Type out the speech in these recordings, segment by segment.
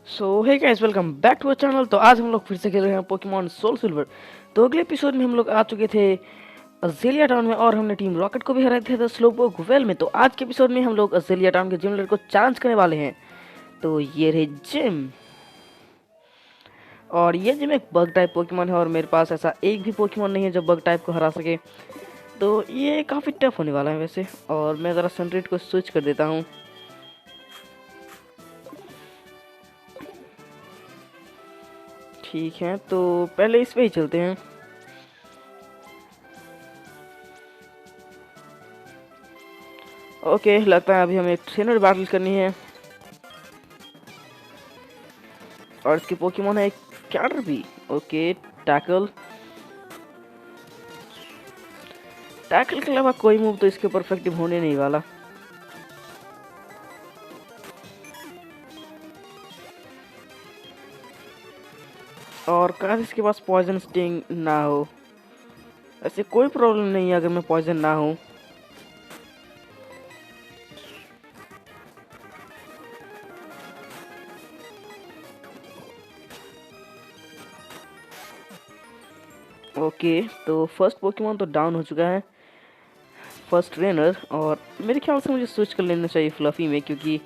So hey guys, welcome back to our channel. तो आज हम लोग फिर से खेल रहे हैं पोकेमॉन सोल सिल्वर। तो अगले एपिसोड में हम लोग आ चुके थे अज़ेलिया टाउन में और हमने टीम रॉकेट को भी हराए थे स्लोपोक वेल में। तो आज के एपिसोड में हम लोग अज़ेलिया टाउन के जिम लीडर को चैलेंज करने वाले हैं। तो ये रहे जिम, और ये जिम एक बग टाइप पोकेमॉन है और मेरे पास ऐसा एक भी पोकेमॉन नहीं है जो बग टाइप को हरा सके। तो ये काफ़ी टफ होने वाला है वैसे। और मैं ज़रा सनरेट को स्विच कर देता हूँ। ठीक है, तो पहले इस पे ही चलते हैं। ओके, लगता है अभी हमें एक ट्रेनर बैटल करनी है और इसकी पोकेमॉन है कैटरपी। ओके, टैकल टैकल के अलावा कोई मूव तो इसके परफेक्टिव होने नहीं वाला। और काश इसके पास पॉइजन स्टिंग ना हो। ऐसे कोई प्रॉब्लम नहीं है अगर मैं पॉइजन ना हूँ। ओके, तो फर्स्ट पोकेमॉन तो डाउन हो चुका है, फर्स्ट ट्रेनर। और मेरे ख्याल से मुझे स्विच कर लेना चाहिए फ्लफी में, क्योंकि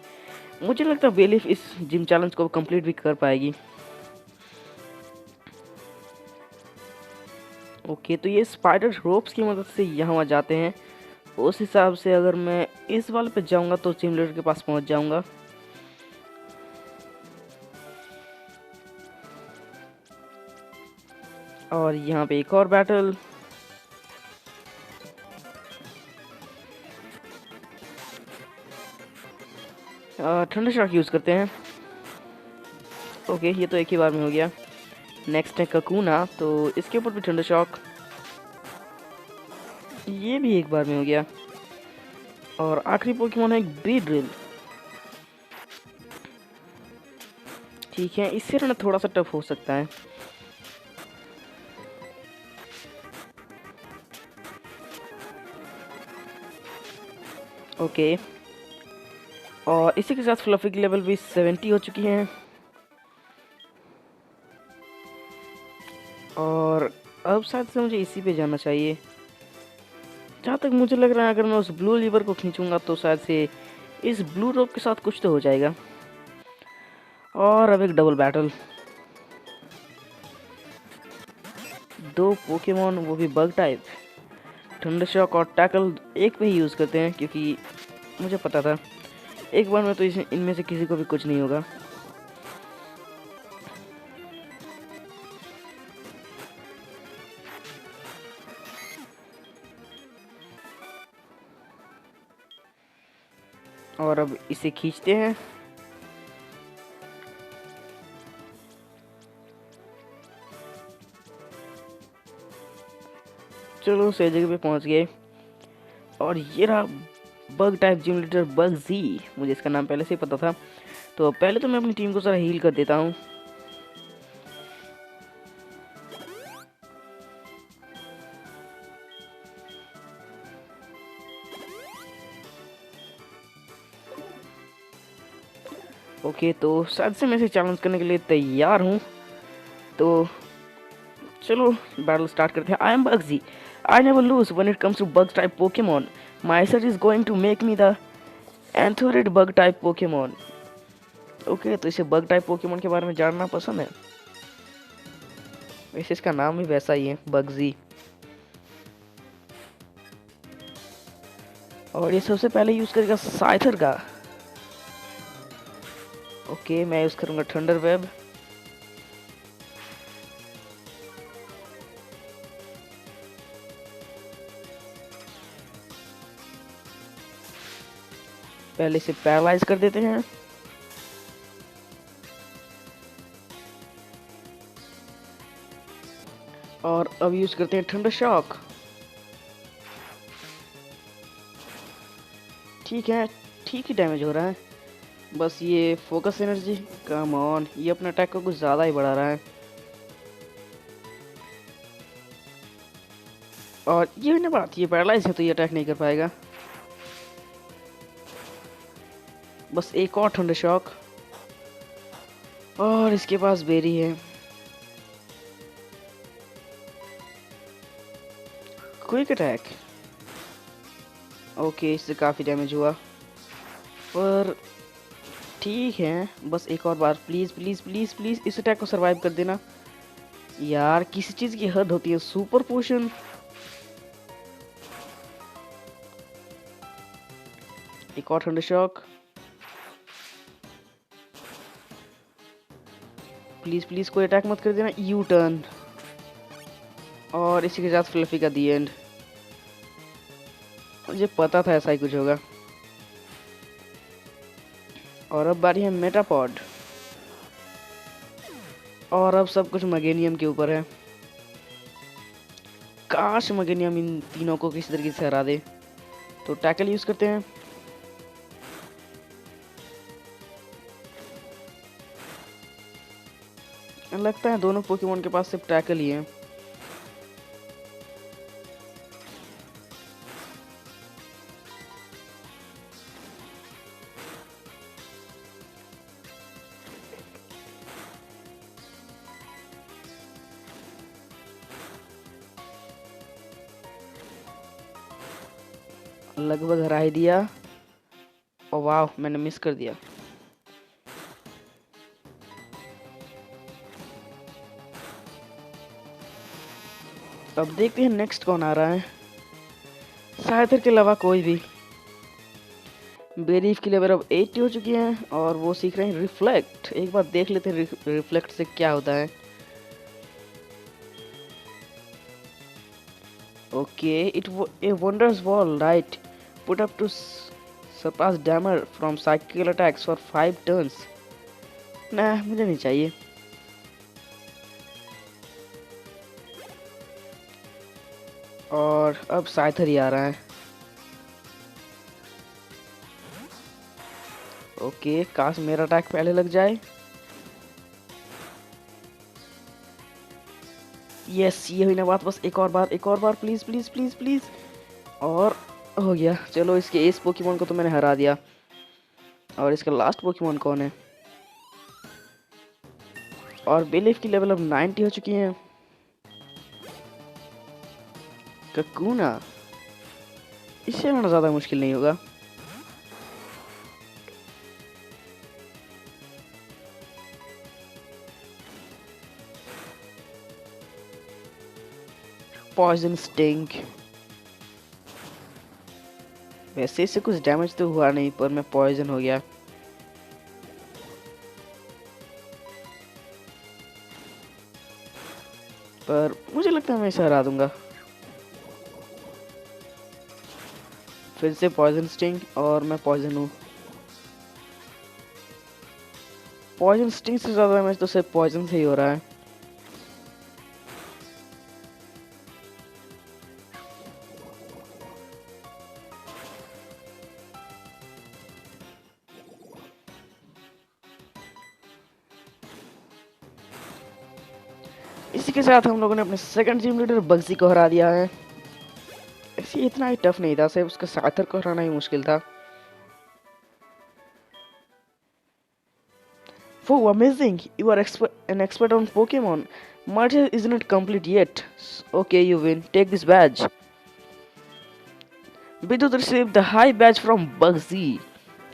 मुझे लगता है बेलीफ इस जिम चैलेंज को कंप्लीट भी कर पाएगी। ओके, तो ये स्पाइडर रोप्स की मदद से यहाँ जाते हैं। उस हिसाब से अगर मैं इस वाले पे जाऊंगा तो जिम लीडर के पास पहुंच जाऊंगा। और यहाँ पे एक और बैटल। ठंडा शॉक यूज़ करते हैं। ओके, ये तो एक ही बार में हो गया। नेक्स्ट है ककूना, तो इसके ऊपर भी ठंडा शॉक, ये भी एक बार में हो गया। और आखिरी पोकेमॉन है बीड्रिल। ठीक है, इससे रहना थोड़ा सा टफ हो सकता है। ओके, और इसी के साथ फ्लफी की लेवल भी 70 हो चुकी हैं। और अब शायद से मुझे इसी पे जाना चाहिए। जहाँ तक मुझे लग रहा है अगर मैं उस ब्लू लीवर को खींचूंगा तो शायद से इस ब्लू रोप के साथ कुछ तो हो जाएगा। और अब एक डबल बैटल, दो पोकेमॉन, वो भी बग टाइप। थंडर शॉक और टैकल एक पे ही यूज़ करते हैं, क्योंकि मुझे पता था एक बार में तो इनमें से किसी को भी कुछ नहीं होगा। और अब इसे खींचते हैं। चलो, सही जगह पे पहुंच गए। और ये रहा bug type gym leader Bugsy. मुझे इसका नाम पहले से ही पता था। तो पहले तो मैं अपनी टीम को ज़रा हील कर देता हूँ। ओके, तो शायद से मैं इसे चैलेंज करने के लिए तैयार हूँ। तो चलो बैटल स्टार्ट करते हैं। I am Bugsy, I never lose when it comes to bug type Pokemon. My sir is going to make me the authority bug type Pokemon. Okay, तो इसे बग टाइप पोकेमॉन के बारे में जानना पसंद है। वैसे इसका नाम ही वैसा ही है, बगजी। और ये सबसे पहले यूज करेगा साइथर का। ओके, मैं यूज करूंगा थंडर वेब। पहले इसे पैरालाइज कर देते हैं। और अब यूज करते हैं थंडर शॉक। ठीक है, ठीक ही डैमेज हो रहा है। बस ये फोकस एनर्जी, कम ऑन, ये अपने अटैक को कुछ ज़्यादा ही बढ़ा रहा है। और ये ना बात, ये पैरालाइज है तो ये अटैक नहीं कर पाएगा। बस एक और थंडर शॉक। और इसके पास बेरी है। Quick attack. ओके, इससे काफ़ी डैमेज हुआ, पर ठीक है। बस एक और बार, प्लीज़ प्लीज़ प्लीज़ प्लीज़ इस अटैक को सरवाइव कर देना। यार किसी चीज़ की हद होती है। सुपर पोशन। एक और थंडर शॉक। प्लीज़ प्लीज़ कोई अटैक मत कर देना। U turn. और इसी के साथ फ्लफी का दी एंड। मुझे पता था ऐसा ही कुछ होगा। और अब बारी है मेटापॉड। और अब सब कुछ मगेनियम के ऊपर है। काश मगेनियम इन तीनों को किसी तरीके से हरा दे। तो टैकल यूज करते हैं। लगता है दोनों पोकेमोन के पास सिर्फ टैकल ही है। लगभग हरा ही दिया। ओ वाह, मैंने मिस कर दिया। अब देखते हैं नेक्स्ट कौन आ रहा है। साइथर के अलावा कोई भी। बेरीफ की लेवल अब 80 हो चुकी है और वो सीख रहे हैं रिफ्लेक्ट। एक बार देख लेते हैं रिफ्लेक्ट से क्या होता है। Okay, it a wonders wall right, put up to surpass damage from cycle attacks for 5 turns. ना, मुझे नहीं चाहिए। और अब साइथर ही आ रहा है। ओके, काश मेरा अटैक पहले लग जाए। यस, ये हुई ना बात। बस एक और बार, एक और बार, प्लीज प्लीज प्लीज प्लीज। और हो गया। चलो, इसके एस पोकेमोन को तो मैंने हरा दिया। और इसका लास्ट पोकेमोन कौन है? और बेलीफ की लेवल अब 90 हो चुकी है। ककूना, इससे लड़ना ज्यादा मुश्किल नहीं होगा। Poison sting. वैसे इससे कुछ डैमेज तो हुआ नहीं, पर मैं पॉइजन हो गया। पर मुझे लगता है मैं इसे हरा दूंगा। फिर से पॉइजन स्टिंग और मैं पॉइजन हूँ। पॉइजन स्टिंग से ज्यादा डैमेज तो सिर्फ पॉइजन से ही हो रहा है। इसी के साथ हम लोगों ने अपने सेकंड टीम लीडर बग्सी को हरा दिया है। ऐसे इतना ही टफ नहीं था, सिर्फ उसका साथर को हराना ही मुश्किल था। Oh, amazing! You are an expert on Pokemon. Martial isn't complete yet. Okay, you win. Take this badge. Bidut received the Hive badge from Bugsy.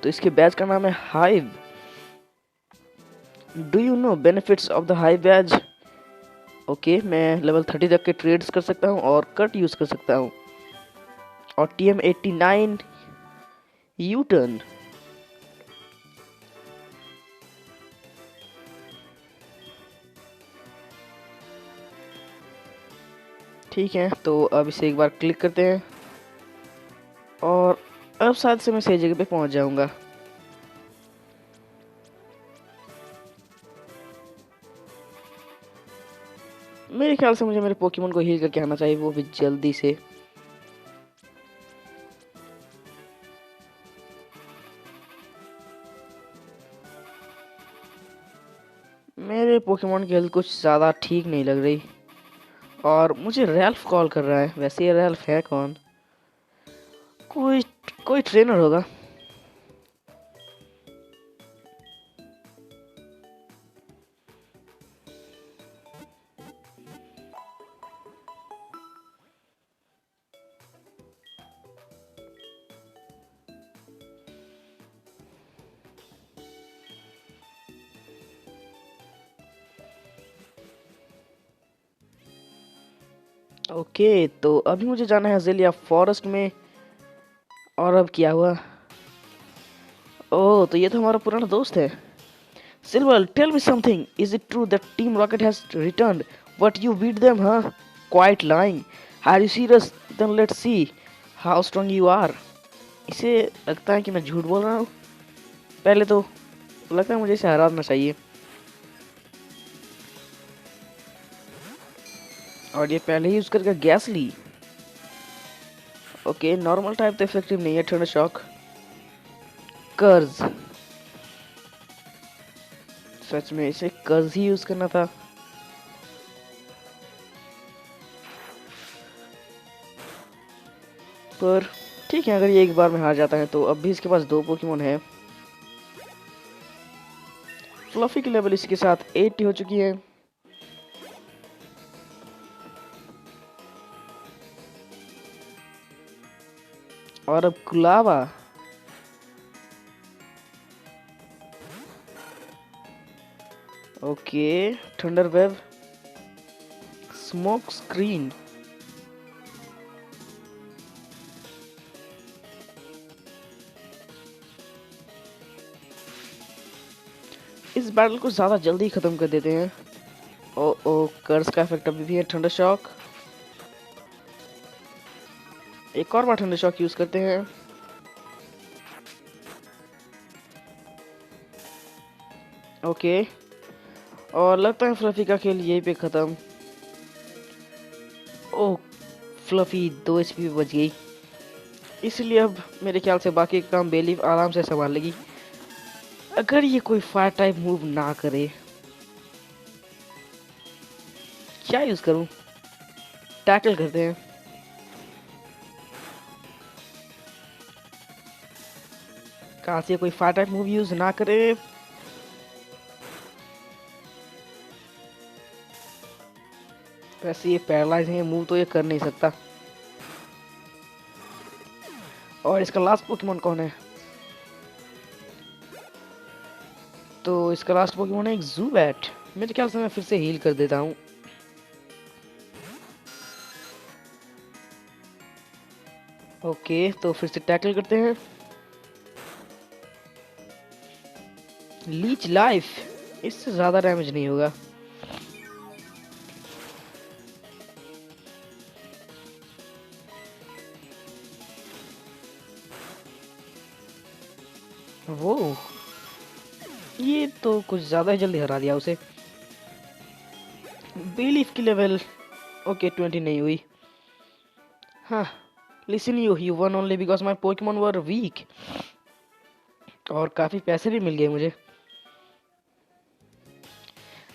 तो इसके बैच का नाम है Hive. Do you know benefits of the Hive badge? Okay, मैं level 30 तक के trades कर सकता हूँ और कट यूज कर सकता हूँ। और TM89 यू टर्न। ठीक है, तो अब इसे एक बार क्लिक करते हैं और अब शायद से मैं सही जगह पे पहुंच जाऊंगा। मेरे ख्याल से मुझे मेरे पोकेमोन को हील करके आना चाहिए, वो भी जल्दी से। मेरे पोकेमोन की हेल्थ कुछ ज़्यादा ठीक नहीं लग रही और मुझे रैल्फ कॉल कर रहा है। वैसे ये रैल्फ है कौन? कोई कोई ट्रेनर होगा। ओके, तो अभी मुझे जाना है अज़ेलिया फॉरेस्ट में। और अब क्या हुआ? ओह, तो ये तो हमारा पुराना दोस्त है। Silver, tell me something. Is it true that Team Rocket has returned? What, you beat them, huh? Quite lying. Are you serious? Then let's see how strong you are. इसे लगता है कि मैं झूठ बोल रहा हूँ। पहले तो लगता है मुझे इसे हराना चाहिए। और ये पहले ही यूज करके गैस ली। ओके, नॉर्मल टाइप तो इफेक्टिव नहीं है। थंडर शॉक, कर्ज। सच में इसे कर्ज ही यूज करना था। पर ठीक है, अगर ये एक बार में हार जाता है तो अब भी इसके पास दो पोकेमोन है। फ्लफी की लेवल इसके साथ 80 हो चुकी है। और अब Gulaba. Okay, thunder wave, smoke screen. इस बैटल को ज्यादा जल्दी खत्म कर देते हैं। ओ ओ, कर्स का इफेक्ट अभी भी है। थंडर शॉक, एक और बार थंडर शॉक यूज करते हैं। ओके, और लगता है फ्लफी का खेल यहीं पे खत्म। ओ, फ्लफी 2 HP पे बच गई। इसलिए अब मेरे ख्याल से बाकी का काम बेलीफ आराम से संभाल लेगी, अगर ये कोई फायर टाइप मूव ना करे। क्या यूज करूं? टैकल करते हैं। कहाँ से कोई फायर टाइप मूव यूज ना करे। वैसे ये पैरालाइज है, मूव तो ये कर नहीं सकता। और इसका लास्ट पोकेमोन कौन है? तो इसका लास्ट पोकेमोन है एक ज़ुबैट। मेरे ख्याल से मैं फिर से हील कर देता हूँ। ओके, तो फिर से टैकल करते हैं। लीच लाइफ, इससे ज्यादा डैमेज नहीं होगा। वो, ये तो कुछ ज्यादा ही जल्दी हरा दिया उसे। बेलीफ की लेवल ओके 20 नहीं हुई। हाँ, listen you one only because my Pokemon were weak. और काफी पैसे भी मिल गए मुझे।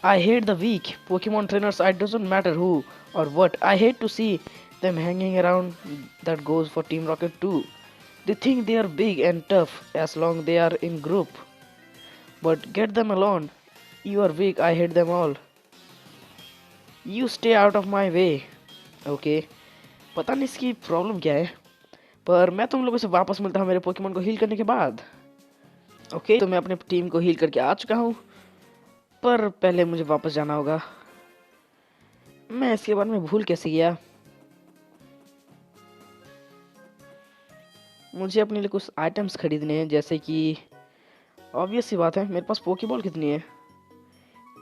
I hate the weak Pokemon trainers. I doesn't matter who or what. I hate to see them hanging around. That goes for Team Rocket too. They think they are big and tough as long they are in group. But get them alone. You are weak. I hate them all. You stay out of my way. Okay. पता नहीं इसकी problem क्या है, पर मैं तुम लोगों से वापस मिलता हूँ मेरे पोकेमोन को हील करने के बाद। ओके, तो मैं अपने टीम को हील करके आ चुका हूँ, पर पहले मुझे वापस जाना होगा। मैं इसके बारे में भूल कैसे गया। मुझे अपने लिए कुछ आइटम्स खरीदने हैं, जैसे कि ऑब्वियस सी बात है, मेरे पास पोकेबॉल कितनी है?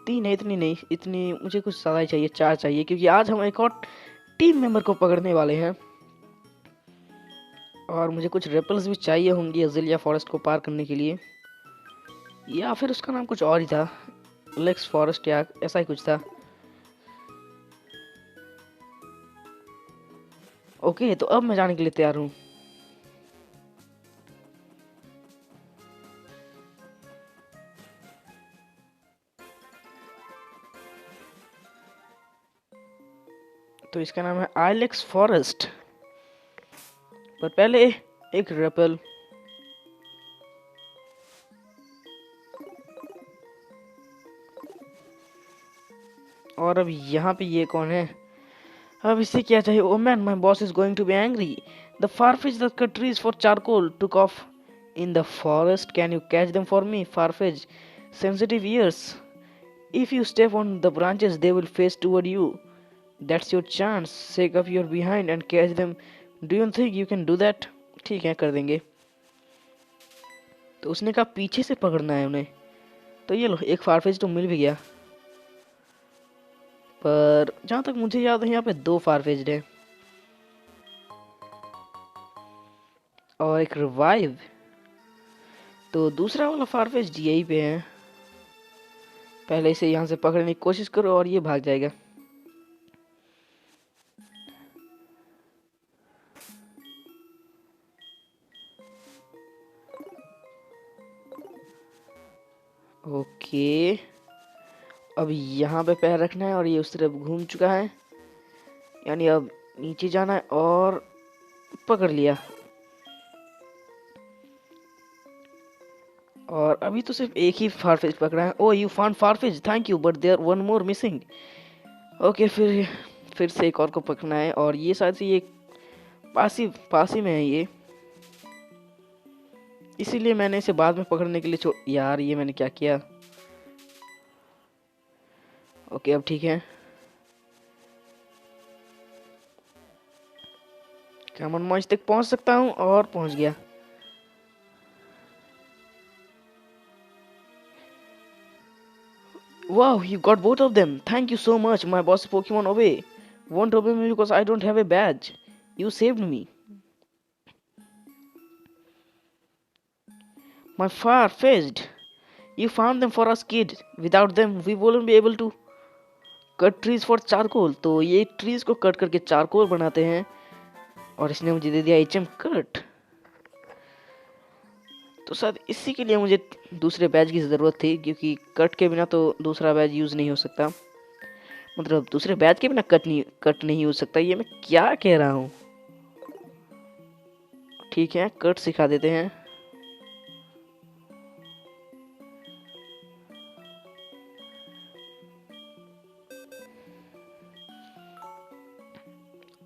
3 है। इतनी नहीं, इतनी मुझे कुछ ज़्यादा ही चाहिए, 4 चाहिए, क्योंकि आज हम एक और टीम मेंबर को पकड़ने वाले हैं। और मुझे कुछ रेपल्स भी चाहिए होंगी अज़ेलिया फॉरेस्ट को पार करने के लिए, या फिर उसका नाम कुछ और ही था, लेक्स फॉरेस्ट या ऐसा ही कुछ था। ओके, तो अब मैं जाने के लिए तैयार हूँ। तो इसका नाम है आइलेक्स फॉरेस्ट, पर पहले एक रेपल। और अब यहाँ पे ये कौन है? अब इसे क्या चाहिए? Oh man, my boss is going to be angry. The Farfetch'd that cut trees for charcoal took off in the forest. Can you catch them for me? Farfetch'd, sensitive ears. If you step on the branches, they will face toward you. That's your chance, shake up your behind and catch them. Do you think you can do that? ठीक है, कर देंगे। तो उसने कहा पीछे से पकड़ना है उन्हें। तो ये लो, एक फारफेज तो मिल भी गया, पर जहाँ तक मुझे याद है यहाँ पे 2 फारफेज है और एक रिवाइव। तो दूसरा वाला फारफेज यहीं पे है। पहले इसे यहाँ से पकड़ने की कोशिश करो और ये भाग जाएगा। ओके, अब यहाँ पे पैर रखना है और ये उस तरफ घूम चुका है, यानी अब नीचे जाना है और पकड़ लिया। और अभी तो सिर्फ एक ही फारफेज पकड़ा है। Oh you found Farfetch'd, thank you, but there one more missing. Okay, फिर से एक और को पकड़ना है और ये शायद से ये पास ही में है ये, इसीलिए मैंने इसे बाद में पकड़ने के लिए छोड़। यार ये मैंने क्या किया। ओके, अब ठीक है। क्या मैं मंच तक पहुंच सकता हूँ? और पहुंच गया। Wow, you got both of them. Thank you so much. My boss Pokemon away. Won't obey me because I don't have a badge. You saved me. My far-fetched. You found them for us, kid. Without them, we wouldn't be able to cut trees for charcoal. तो ये trees को cut करके charcoal बनाते हैं और इसने मुझे दे दिया HM कट। तो शायद इसी के लिए मुझे दूसरे बैज की ज़रूरत थी, क्योंकि कट के बिना तो दूसरा बैज यूज़ नहीं हो सकता। मतलब दूसरे बैज के बिना कट नहीं हो सकता। ये मैं क्या कह रहा हूँ। ठीक है, कट सिखा देते हैं।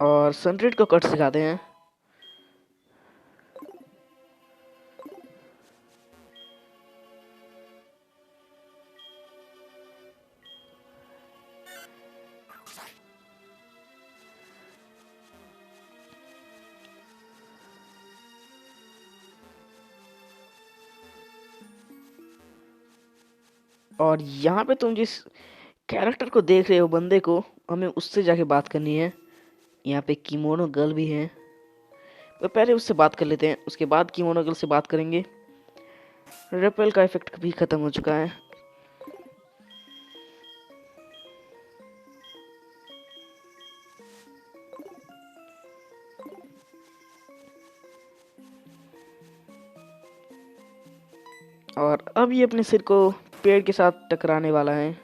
और सनरेड को कट सिखाते हैं। और यहाँ पे तुम जिस कैरेक्टर को देख रहे हो, बंदे को, हमें उससे जाके बात करनी है। यहाँ पे किमोनो गर्ल भी है, तो पहले उससे बात कर लेते हैं, उसके बाद किमोनो गर्ल से बात करेंगे। रेपेल का इफेक्ट भी खत्म हो चुका है। और अब ये अपने सिर को पेड़ के साथ टकराने वाला है।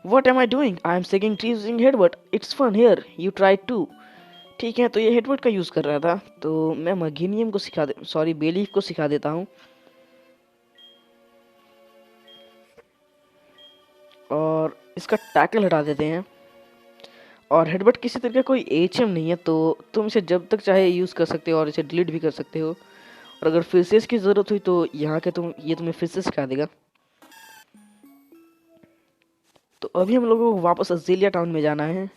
What am I doing? I am shaking trees using headbutt. It's fun here. You try too. ठीक है, तो ये हेडबट का यूज़ कर रहा था, तो मैं मगीनियम को बेलीफ को सिखा देता हूँ। और इसका टैकल हटा देते हैं। और हेडबट किसी तरह का कोई HM नहीं है, तो तुम इसे जब तक चाहे यूज़ कर सकते हो और इसे डिलीट भी कर सकते हो। और अगर फिर से इसकी ज़रूरत हुई तो यहाँ के ये तुम्हें फिर से सिखा देगा। तो अभी हम लोगों को वापस अज़ेलिया टाउन में जाना है।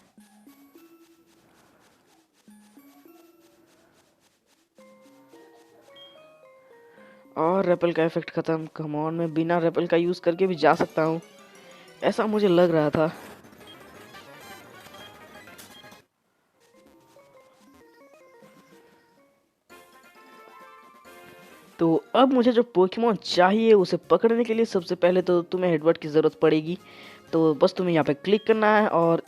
और रेपल का इफेक्ट खत्म। कम ऑन, मैं बिना रेपल का यूज़ करके भी जा सकता हूँ, ऐसा मुझे लग रहा था। तो अब मुझे जो पोकेमॉन चाहिए उसे पकड़ने के लिए सबसे पहले तो तुम्हें हेडबट की ज़रूरत पड़ेगी। तो बस तुम्हें यहाँ पे क्लिक करना है और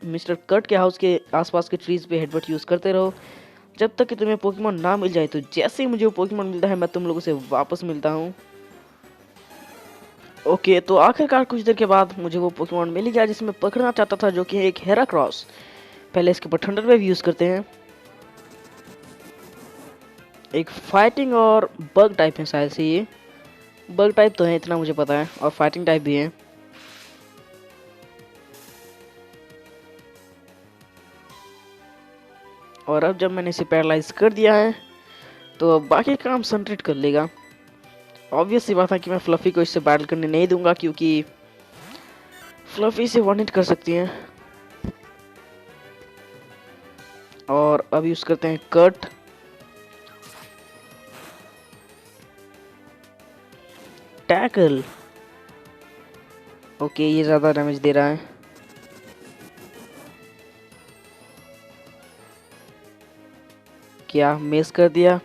मिस्टर कट के हाउस के आसपास के ट्रीज पे हेडबट यूज़ करते रहो जब तक कि तुम्हें पोकेमॉन ना मिल जाए। तो जैसे ही मुझे वो पोकेमॉन मिलता है मैं तुम लोगों से वापस मिलता हूँ। ओके, तो आखिरकार कुछ देर के बाद मुझे वो पोकेमॉन मिल गया जिसमें पकड़ना चाहता था, जो कि एक हेराक्रॉस। पहले इसके ऊपर थंडर वेव यूज़ करते हैं। एक फाइटिंग और बग टाइप है शायद से, ये बग टाइप तो है इतना मुझे पता है, और फाइटिंग टाइप भी है। और अब जब मैंने इसे पैरालाइज कर दिया है तो अब बाकी काम सनरेड कर लेगा। ऑब्वियस सी बात है कि मैं फ्लफी को इससे बैटल करने नहीं दूंगा, क्योंकि फ्लफी से वन हिट कर सकती हैं। और अब यूज करते हैं कट। टैकल। ओके, ये ज्यादा डैमेज दे रहा है। क्या मिस कर दिया?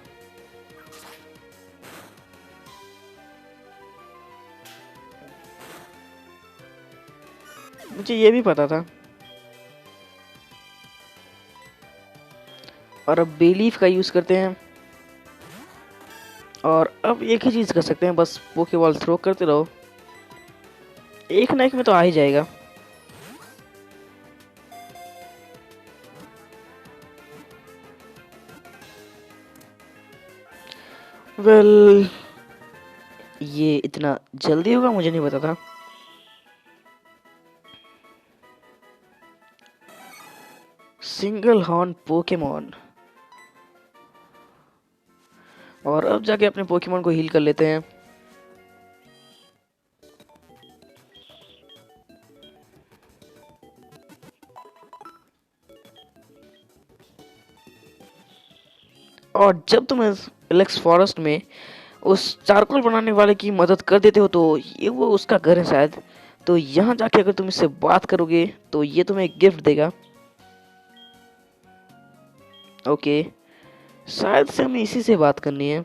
मुझे ये भी पता था। और अब बेलीफ का यूज करते हैं। और अब एक ही चीज कर सकते हैं, बस पोकेबॉल थ्रो करते रहो। एक ना एक में तो आ ही जाएगा। वेल, ये इतना जल्दी होगा मुझे नहीं पता था। Single horn Pokemon. और अब जाके अपने पोकेमॉन को हील कर लेते हैं। और जब तुम एलेक्स फॉरेस्ट में उस चारकोल बनाने वाले की मदद कर देते हो, तो ये वो उसका घर है शायद। तो यहाँ जाके अगर तुम इससे बात करोगे तो ये तुम्हें एक गिफ्ट देगा। ओके, शायद से हमें इसी से बात करनी है।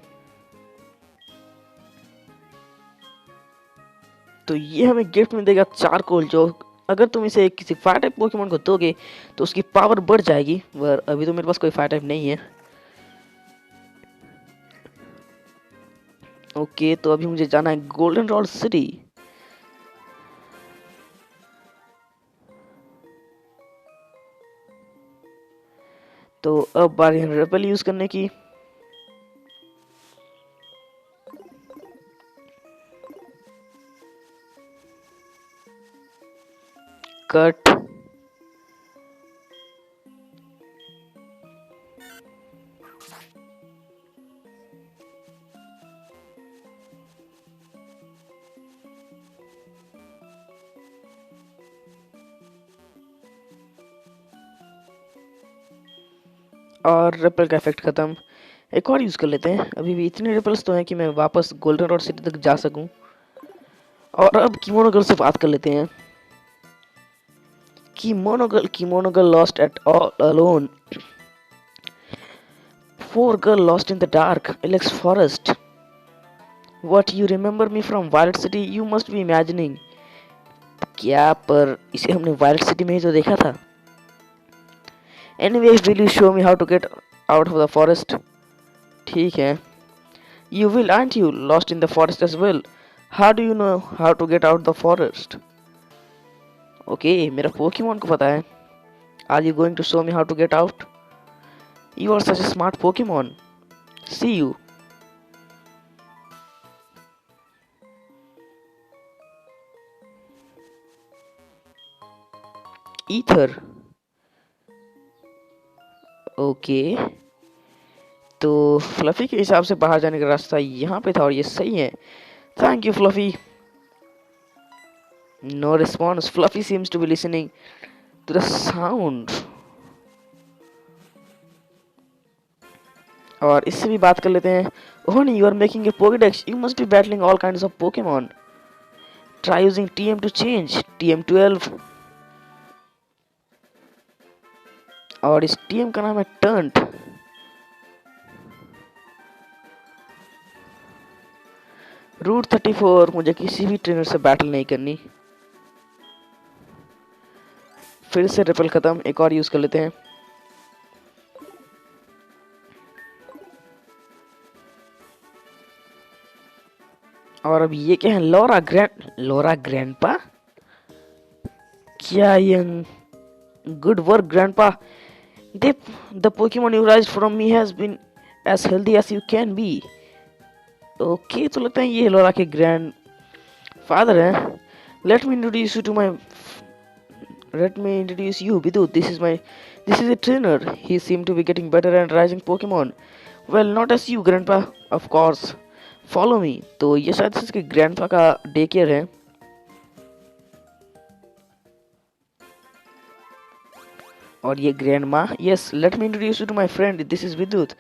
तो ये हमें गिफ्ट में देगा चारकोल, जो अगर तुम इसे किसी फायर टाइप पोकेमॉन को दोगे तो उसकी पावर बढ़ जाएगी। पर अभी तो मेरे पास कोई फायर टाइप नहीं है। ओके, तो अभी मुझे जाना है गोल्डन रॉड सिटी। तो अब बारी है रेपल यूज करने की। कट। और रेपल का इफेक्ट खत्म। एक और यूज कर लेते हैं। अभी भी इतने रेपल्स तो हैं कि मैं वापस गोल्डन रॉड सिटी तक जा सकूं। और अब किमोनो गर्ल से बात कर लेते हैं। Kimono girl lost at all alone. Poor girl lost in the dark, Alex Forest. What, you remember me from Violet City? You must be imagining. क्या, पर इसे हमने वाइल्ड सिटी में ही तो देखा था। Anyway, will you show me how to get out of the forest? ठीक है। You will, aren't you? Lost in the forest as well. How do you know how to get out the forest? Okay, मेरा Pokemon को पता है। Are you going to show me how to get out? You are such a smart Pokemon. See you. Ether. Okay, तो fluffy के हिसाब से बाहर जाने का रास्ता यहाँ पे था और ये सही है। Thank you Fluffy. No response. Fluffy seems to be listening to the sound. और इससे भी बात कर लेते हैं। Ohni, you are making a Pokedex. You must be battling all kinds of Pokemon. Try using TM to change TM12। और इस TM का नाम है टर्न्ट। रूट 34। मुझे किसी भी ट्रेनर से बैटल नहीं करनी। फिर से रिपल खत्म। एक और यूज कर लेते हैं। और अब ये क्या है? लोरा ग्रैंडपा। क्या young? Good work grandpa. The Pokemon you raised from me has been as healthy as you can be. Okay, तो लगता है ये लोरा के ग्रैंड फादर हैं। Let me introduce you, Bidu. This is a trainer. He seemed to be getting better and rising Pokemon. Well, not as you, Grandpa. Of course. Follow me. तो ये शायद इसके ग्रैंडपा का डे केयर है। और ये grand माँ, yes let me introduce you to my friend, this is Vidyut.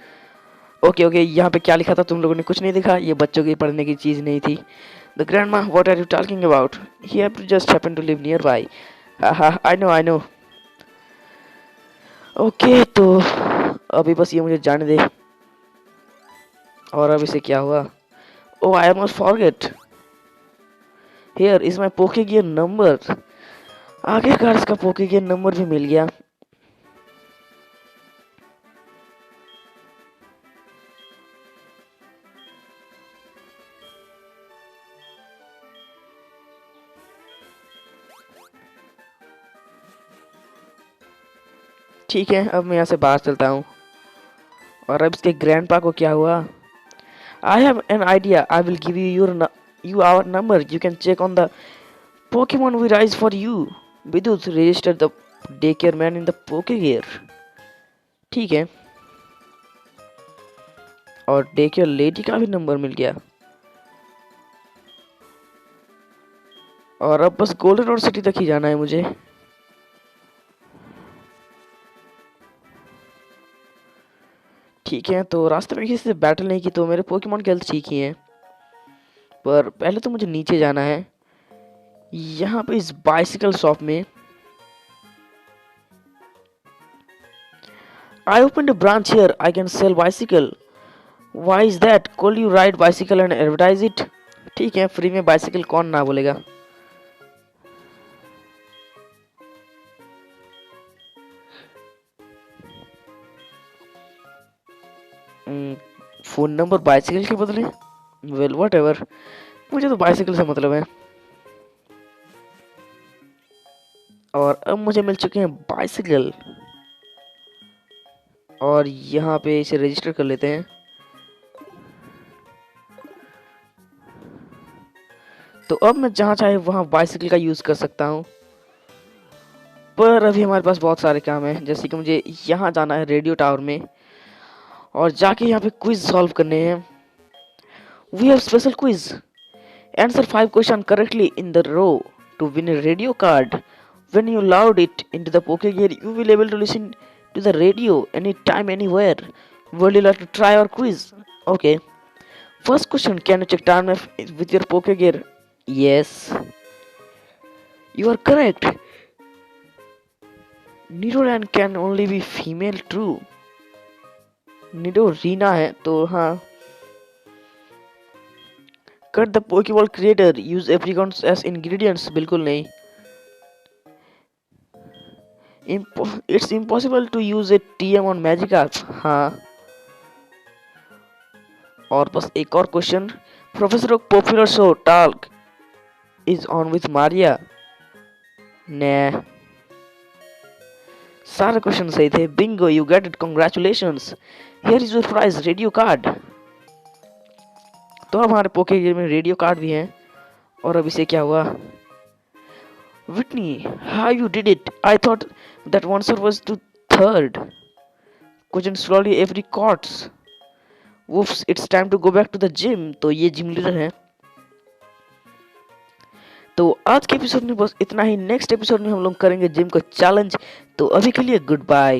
Okay okay, यहाँ पे क्या लिखा था तुम लोगों ने कुछ नहीं देखा, ये बच्चों की पढ़ने की चीज़ नहीं थी। द ग्रैंड माँ, what are you talking about, he just happen to live nearby. हाँ हाँ, आई नो। ओके तो अभी बस ये मुझे जाने दे। और अब इसे क्या हुआ? Oh I must forget, here is my Poke gear number. आखिरकार इसका पोके गियर नंबर भी मिल गया। ठीक है, अब मैं यहाँ से बाहर चलता हूँ। और अब इसके ग्रैंडपा को क्या हुआ? I have an idea, I will give you our number, you can check on the Pokemon we raise for you. विद्युत register the day care man in the Poke gear. ठीक है, और डे केयर लेडी का भी number मिल गया। और अब बस गोल्डन रोड सिटी तक ही जाना है मुझे। ठीक है, तो रास्ते में किसी से बैटल नहीं की तो मेरे पोकेमॉन की हेल्थ ठीक ही है। पर पहले तो मुझे नीचे जाना है। यहाँ पे इस बाइसिकल शॉप में I open a branch here, I can sell bicycle. Why is that? Could you ride bicycle and advertise it? ठीक है, फ्री में बाइसिकल कौन ना बोलेगा। फोन नंबर बाइसिकल के बदले? वेल वट एवर, मुझे तो बाइसिकल से मतलब है। और अब मुझे मिल चुके हैं बाइसिकल। और यहाँ पे इसे रजिस्टर कर लेते हैं। तो अब मैं जहाँ चाहे वहाँ बाइसिकल का यूज़ कर सकता हूँ। पर अभी हमारे पास बहुत सारे काम हैं, जैसे कि मुझे यहाँ जाना है रेडियो टावर में और जाके यहाँ पे क्विज सॉल्व करने हैं। We have special quiz, answer 5 question correctly in the row to win a radio card. When you load it into the pocket gear, you will able to listen to the radio anytime, anywhere. Would you like to try our quiz? Okay. First question, can you check time with your pocket gear? Yes. You are correct. Nidoran can only be female, true. Nidorina है तो हाँ। Cut the Pokeball creator, use apricots as ingredients, बिल्कुल नहीं। It's impossible to use a TM on Magikarp, हाँ। और बस एक और question, professor of popular show talk is on with Maria. ने सारे क्वेश्चन सही थे। Bingo, you get it, congratulations, here is your prize, radio card. तो अब हमारे पोके गेम में रेडियो कार्ड भी है। और अब इसे क्या हुआ? Whitney, how you did it, I thought that answer was to third question slowly every cots. Whoops, it's time to go back to the gym. तो ये जिम लीडर है। तो आज के एपिसोड में बस इतना ही। नेक्स्ट एपिसोड में हम लोग करेंगे जिम को चैलेंज। तो अभी के लिए गुड बाय।